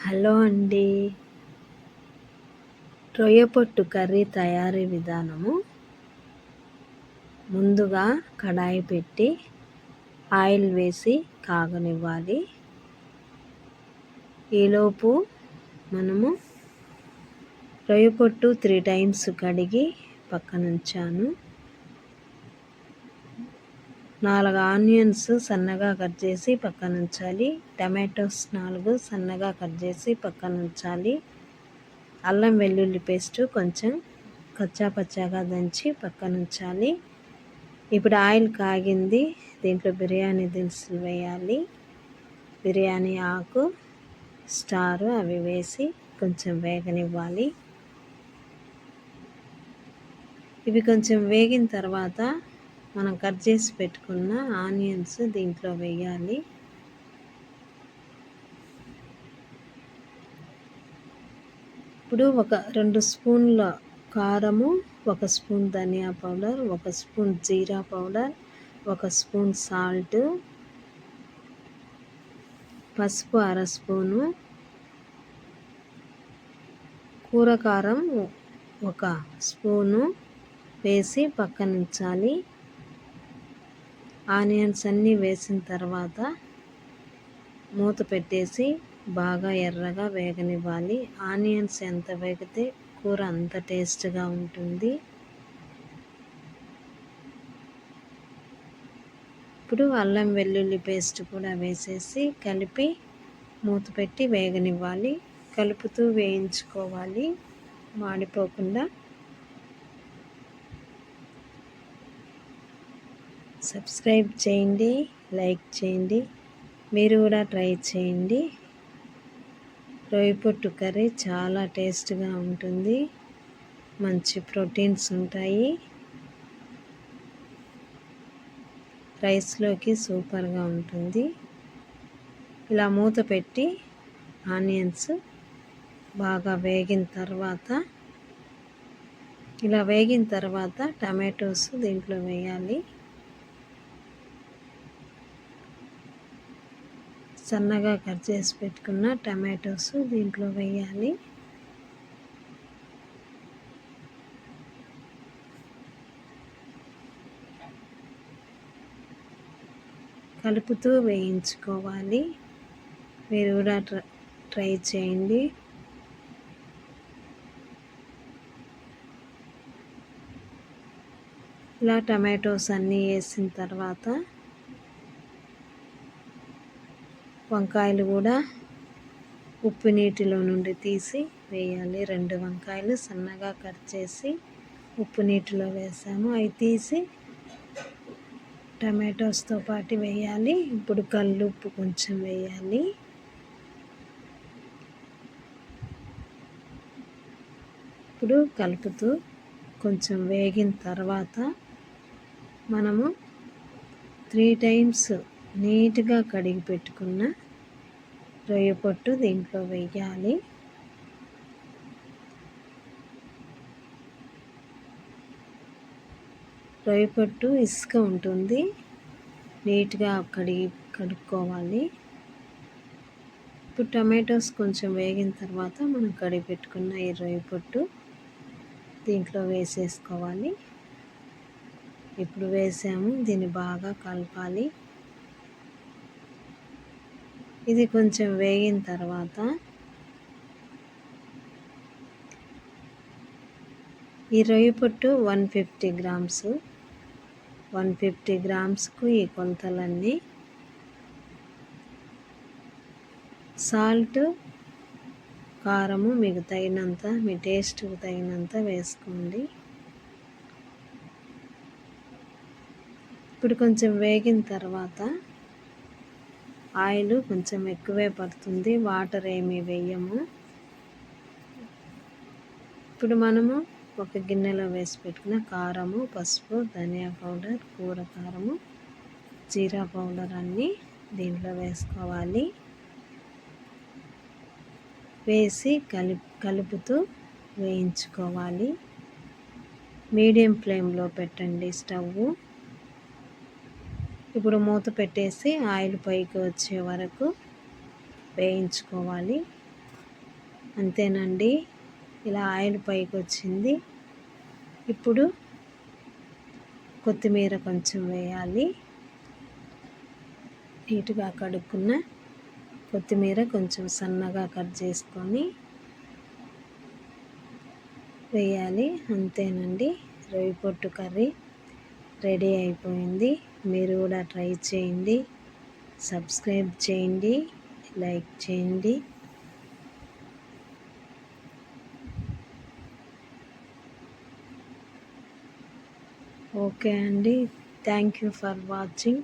Hello అండి. రొయ్య పొట్టు కర్రీ తయారీ విధానము. ముందుగా కడాయి పెట్టి ఆయిల్ వేసి కాగనివ్వాలి. ఈలోపు మనము రొయ్య పొట్టు 3 టైమ్స్ కడిగి పక్కనుంచాను. 4 ఆనియన్స్ సన్నగా కట్ చేసి పక్కనుంచాలి. టమాటోస్ 4 సన్నగా కట్ చేసి పక్కనుంచాలి. అల్లం వెల్లుల్లి పేస్ట్ కొంచెం కచ్చా పచ్చాగా దంచి పక్కనుంచాలి. ఇప్పుడు ఆయిల్ కాగింది. దీంట్లో బిర్యానీ దినుసులు వేయాలి. బిర్యానీ ఆకు, స్టార్ అవి వేసి కొంచెం వేగనివ్వాలి. ఇవి కొంచెం వేగిన తర్వాత మనం కట్ చేసి పెట్టుకున్న ఆనియన్స్ దీంట్లో వేయాలి. ఇప్పుడు ఒక 2 స్పూన్ల కారము, 1 స్పూన్ ధనియా పౌడర్, 1 స్పూన్ జీరా పౌడర్, 1 స్పూన్ సాల్ట్, పసుపు 1/2 స్పూను, కూర కారం 1 స్పూను వేసి పక్కనుంచాలి. ఆనియన్స్ అన్నీ వేసిన తర్వాత మూత పెట్టేసి బాగా ఎర్రగా వేగనివ్వాలి. ఆనియన్స్ ఎంత వేగితే కూర అంత టేస్ట్గా ఉంటుంది. ఇప్పుడు అల్లం వెల్లుల్లి పేస్ట్ కూడా వేసేసి కలిపి మూత పెట్టి వేగనివ్వాలి. కలుపుతూ వేయించుకోవాలి మాడిపోకుండా. సబ్స్క్రైబ్ చేయండి, లైక్ చేయండి, మీరు కూడా ట్రై చేయండి. రొయ్య పొట్టు కర్రీ చాలా టేస్ట్గా ఉంటుంది. మంచి ప్రోటీన్స్ ఉంటాయి. రైస్లోకి సూపర్గా ఉంటుంది. ఇలా మూత పెట్టి ఆనియన్స్ బాగా వేగిన తర్వాత టమాటోస్ దీంట్లో వేయాలి. సన్నగా కట్ చేసి పెట్టుకున్న టమాటోస్ దీంట్లో వేయాలి. కలుపుతూ వేయించుకోవాలి. మీరు కూడా ట్రై చేయండి. ఇలా టమాటోస్ అన్నీ వేసిన తర్వాత వంకాయలు కూడా ఉప్పు నీటిలో నుండి తీసి వేయాలి. 2 వంకాయలు సన్నగా కట్ చేసి ఉప్పు నీటిలో వేసాము. అవి తీసి టమాటోస్తో పాటు వేయాలి. ఇప్పుడు కల్లుప్పు కొంచెం వేయాలి. ఇప్పుడు కలుపుతూ కొంచెం వేగిన తర్వాత మనము 3 టైమ్స్ నీట్గా కడిగి పెట్టుకున్న రొయ్య పొట్టు దీంట్లో వేయాలి. రొయ్య పొట్టు ఇసుక ఉంటుంది. నీట్గా కడుక్కోవాలి. ఇప్పుడు టమాటోస్ కొంచెం వేగిన తర్వాత మనం కడిగి పెట్టుకున్న ఈ రొయ్య పొట్టు దీంట్లో వేసేసుకోవాలి. ఇప్పుడు వేసాము. దీన్ని బాగా కలపాలి. ఇది కొంచెం వేగిన తర్వాత ఈ రొయ్య పొట్టు 150 గ్రామ్స్. 150 గ్రామ్స్కు ఈ కొలతలన్నీ. సాల్ట్, కారము మీకు తగినంత, మీ టేస్ట్కి తగినంత వేసుకోండి. ఇప్పుడు కొంచెం వేగిన తర్వాత ఆయిల్ కొంచెం ఎక్కువే పడుతుంది. వాటర్ ఏమీ వేయము. ఇప్పుడు మనము ఒక గిన్నెలో వేసి పెట్టుకున్న కారము, పసుపు, ధనియా పౌడర్, కూర కారము, జీరా పౌడర్ అన్నీ దీంట్లో వేసుకోవాలి. వేసి కలుపుతూ వేయించుకోవాలి. మీడియం ఫ్లేమ్లో పెట్టండి స్టవ్. ఇప్పుడు మూత పెట్టేసి ఆయిల్ పైకి వచ్చే వరకు వేయించుకోవాలి. అంతేనండి, ఇలా ఆయిల్ పైకి వచ్చింది. ఇప్పుడు కొత్తిమీర కొంచెం వేయాలి. నీట్గా కడుక్కున్న కొత్తిమీర కొంచెం సన్నగా కట్ చేసుకొని వేయాలి. అంతేనండి, రొయ్య పొట్టు కర్రీ రెడీ అయిపోయింది. మీరు కూడా ట్రై చేయండి, సబ్స్క్రైబ్ చేయండి, లైక్ చేయండి. ఓకే అండి, థ్యాంక్ యూ ఫర్ వాచింగ్.